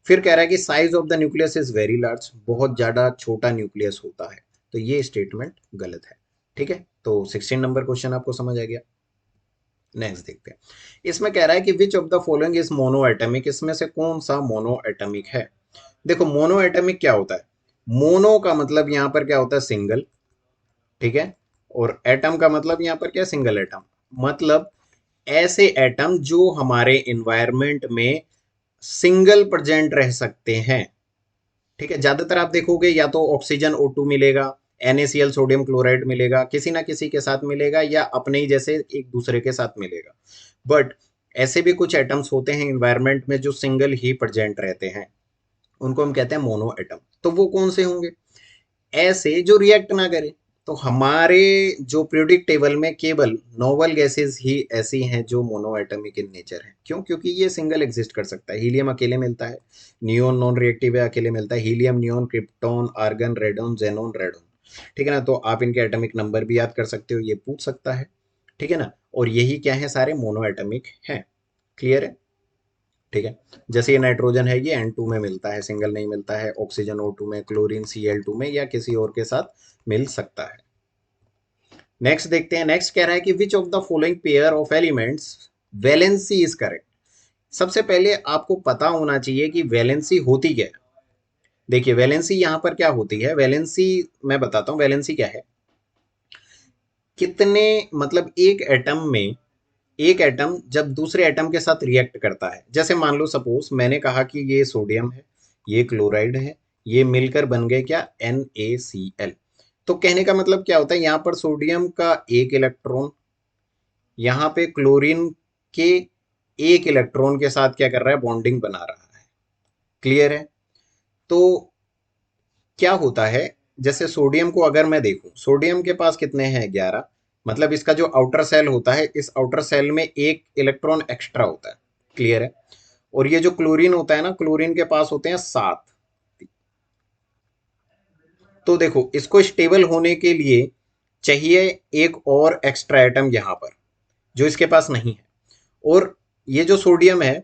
फिर कह रहा है कि size of the nucleus is very large, बहुत ज्यादा छोटा न्यूक्लियस होता है, तो ये स्टेटमेंट गलत है, ठीक है। तो 16 नंबर क्वेश्चन आपको समझ आ गया। नेक्स्ट देखते हैं। इसमें कह रहा है कि विच of the following is mono atomic, इसमें से कौन सा मोनो एटमिक है। देखो, मोनो एटमिक क्या होता है, मोनो का मतलब यहां पर क्या होता है, सिंगल, ठीक है। और एटम का मतलब यहां पर क्या, सिंगल एटम, मतलब ऐसे एटम जो हमारे इन्वायरमेंट में सिंगल प्रेजेंट रह सकते हैं, ठीक है। ज्यादातर आप देखोगे या तो ऑक्सीजन O2 मिलेगा, NaCl सोडियम क्लोराइड मिलेगा, किसी ना किसी के साथ मिलेगा, या अपने ही जैसे एक दूसरे के साथ मिलेगा। बट ऐसे भी कुछ एटम्स होते हैं इन्वायरमेंट में जो सिंगल ही प्रेजेंट रहते हैं, उनको हम कहते हैं मोनो एटम। तो वो कौन से होंगे, ऐसे जो रिएक्ट ना करे। तो हमारे जो पीरियोडिक टेबल में केवल नोबल गैसेस ही ऐसी हैं जो मोनो एटमिक इन नेचर है। क्यों, क्योंकि ये सिंगल एग्जिस्ट कर सकता है। हीलियम अकेले मिलता है, नियोन नॉन रिएक्टिव है, अकेले मिलता है, helium, neon, krypton, argon, radon, xenon, radon, ठीक है ना। तो आप इनके एटमिक नंबर भी याद कर सकते हो, ये पूछ सकता है, ठीक है ना। और यही क्या है, सारे मोनो एटमिक हैं। क्लियर है, ठीक है। जैसे ये नाइट्रोजन है, ये N2 में मिलता है, सिंगल नहीं मिलता है। ऑक्सीजन O2 में, क्लोरीन Cl2 में, या किसी और के साथ मिल सकता है। नेक्स्ट देखते हैं। नेक्स्ट कह रहा है कि विच of the following pair of elements valency is correct. सबसे पहले आपको पता होना चाहिए कि वैलेंसी होती क्या है। देखिए वैलेंसी यहां पर क्या होती है। वैलेंसी मैं बताता हूं वैलेंसी क्या है। कितने मतलब एक एटम जब दूसरे एटम के साथ रिएक्ट करता है, जैसे मान लो सपोज मैंने कहा कि ये सोडियम है, ये क्लोराइड है, ये मिलकर बन गए क्या, NaCl। तो कहने का मतलब क्या होता है, यहाँ पर सोडियम का एक इलेक्ट्रॉन यहाँ पे क्लोरीन के एक इलेक्ट्रॉन के साथ क्या कर रहा है, बॉन्डिंग बना रहा है। क्लियर है। तो क्या होता है, जैसे सोडियम को अगर मैं देखूं, सोडियम के पास कितने हैं, 11। मतलब इसका जो आउटर सेल होता है, इस आउटर सेल में एक इलेक्ट्रॉन एक्स्ट्रा होता है। क्लियर है। और ये जो क्लोरीन होता है ना, क्लोरीन के पास होते हैं 7। तो देखो इसको स्टेबल होने के लिए चाहिए एक और एक्स्ट्रा एटम यहां पर, जो इसके पास नहीं है। और ये जो सोडियम है,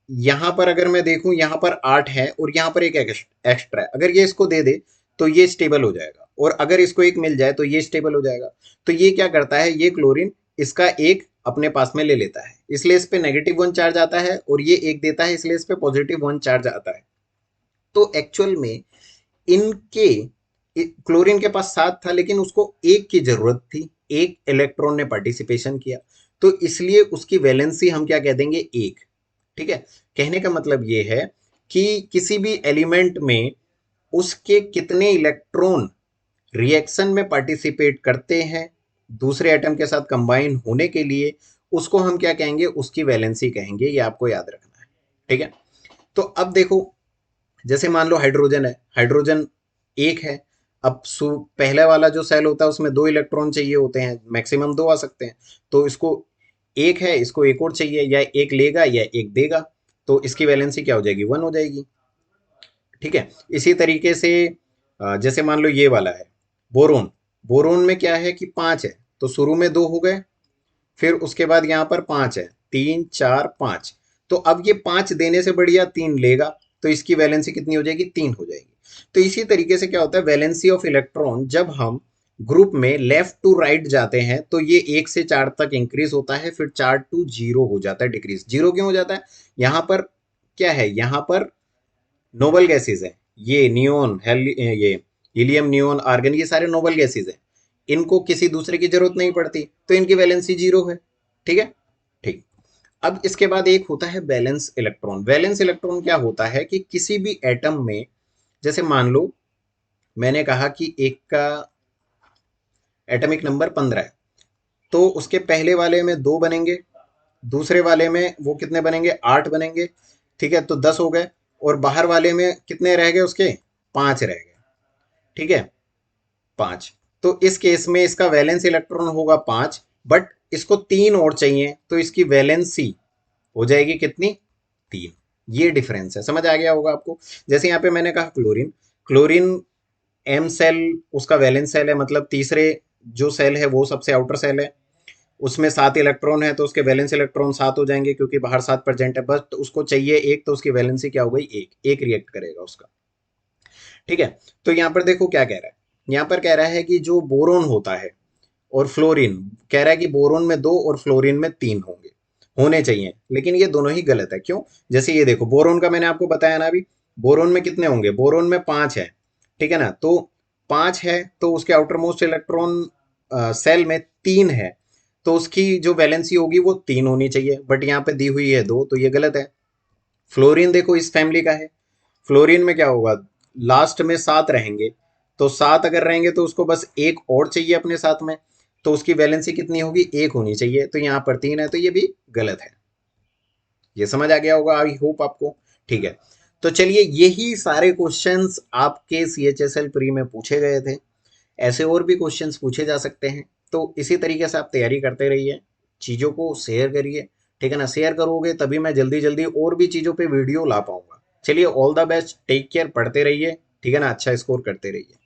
यहां पर अगर मैं देखूं, यहां पर 8 है और यहां पर एक एक्स्ट्रा है। अगर ये इसको दे दे तो ये स्टेबल हो जाएगा, और अगर इसको एक मिल जाए तो ये स्टेबल हो जाएगा। तो ये क्या करता है, ये क्लोरीन इसका एक अपने पास में ले लेता है, इसलिए इस पे -1 चार्ज आता है, और ये एक देता है इसलिए इस पे +1 चार्ज आता है। तो एक्चुअल में इनके क्लोरीन के पास 7 था, लेकिन उसको एक की जरूरत थी, एक इलेक्ट्रॉन ने पार्टिसिपेशन किया, तो इसलिए उसकी वैलेंसी हम क्या कह देंगे, 1। ठीक है। कहने का मतलब ये है कि किसी भी एलिमेंट में उसके कितने इलेक्ट्रॉन रिएक्शन में पार्टिसिपेट करते हैं दूसरे एटम के साथ कंबाइन होने के लिए, उसको हम क्या कहेंगे, उसकी वैलेंसी कहेंगे। ये आपको याद रखना है। ठीक है। तो अब देखो, जैसे मान लो हाइड्रोजन है, हाइड्रोजन एक है। अब पहले वाला जो सेल होता है उसमें 2 इलेक्ट्रॉन चाहिए होते हैं, मैक्सिमम 2 आ सकते हैं। तो इसको एक है, इसको एक और चाहिए, या एक लेगा या एक देगा, तो इसकी वैलेंसी क्या हो जाएगी, 1 हो जाएगी। ठीक है। इसी तरीके से जैसे मान लो ये वाला है बोरोन। बोरोन में क्या है कि 5 है, तो शुरू में 2 हो गए, फिर उसके बाद यहाँ पर 5 है, 3 4 5। तो अब ये 5 देने से बढ़िया 3 लेगा, तो इसकी वैलेंसी कितनी हो जाएगी, 3 हो जाएगी। तो इसी तरीके से क्या होता है, वैलेंसी ऑफ इलेक्ट्रॉन जब हम ग्रुप में लेफ्ट टू राइट जाते हैं तो ये 1 से 4 तक इंक्रीज होता है, फिर 4 टू 0 हो जाता है, डिक्रीज। 0 क्यों हो जाता है, यहाँ पर क्या है, यहाँ पर नोबल गैसेज है, ये नियोन ये हीलियम, नियोन, आर्गन, ये सारे नोबल गैसेज हैं। इनको किसी दूसरे की जरूरत नहीं पड़ती, तो इनकी वैलेंसी 0 है। ठीक है। ठीक। अब इसके बाद एक होता है वैलेंस इलेक्ट्रॉन। वैलेंस इलेक्ट्रॉन क्या होता है कि किसी भी एटम में, जैसे मान लो मैंने कहा कि एक का एटॉमिक नंबर 15 है, तो उसके पहले वाले में 2 बनेंगे, दूसरे वाले में वो कितने बनेंगे, 8 बनेंगे। ठीक है, तो 10 हो गए। और बाहर वाले में कितने रह गए, उसके 5 रह गए। ठीक है, 5। तो इस केस में इसका वैलेंस इलेक्ट्रॉन होगा 5, बट इसको 3 और चाहिए, तो इसकी वैलेंसी हो जाएगी कितनी, 3। ये डिफरेंस है, समझ आ गया होगा आपको। जैसे यहाँ पे मैंने कहा क्लोरीन, क्लोरीन एम सेल उसका वैलेंस सेल है, मतलब तीसरे जो सेल है वो सबसे आउटर सेल है, उसमें 7 इलेक्ट्रॉन है, तो उसके वैलेंस इलेक्ट्रॉन 7 हो जाएंगे, क्योंकि बाहर 7 प्रेजेंट है। बस तो उसको चाहिए एक, तो उसकी वैलेंसी क्या हो गई, एक रिएक्ट करेगा उसका। ठीक है। तो यहाँ पर देखो क्या कह रहा है, यहाँ पर कह रहा है कि जो बोरोन होता है और फ्लोरीन, कह रहा है कि बोरोन में 2 और फ्लोरीन में 3 होंगे, होने चाहिए, लेकिन ये दोनों ही गलत है। क्यों, जैसे ये देखो बोरोन का मैंने आपको बताया ना अभी, बोरोन में कितने होंगे, बोरोन में 5 है। ठीक है ना, तो 5 है, तो उसके आउटर मोस्ट इलेक्ट्रॉन सेल में 3 है, तो उसकी जो वैलेंसी होगी वो 3 होनी चाहिए, बट यहाँ पे दी हुई है 2, तो ये गलत है। फ्लोरीन देखो इस फैमिली का है, फ्लोरीन में क्या होगा, लास्ट में 7 रहेंगे, तो 7 अगर रहेंगे तो उसको बस एक और चाहिए अपने साथ में, तो उसकी वैलेंसी कितनी होगी, 1 होनी चाहिए, तो यहाँ पर 3 है, तो ये भी गलत है। ये समझ आ गया होगा, आई होप आपको। ठीक है। तो चलिए, यही सारे क्वेश्चंस आपके CHSL प्री में पूछे गए थे। ऐसे और भी क्वेश्चंस पूछे जा सकते हैं, तो इसी तरीके से आप तैयारी करते रहिए, चीज़ों को शेयर करिए। ठीक है ना, शेयर करोगे तभी मैं जल्दी जल्दी और भी चीज़ों पे वीडियो ला पाऊंगा। चलिए, all the best, take care, पढ़ते रहिए। ठीक है ना, अच्छा स्कोर करते रहिए।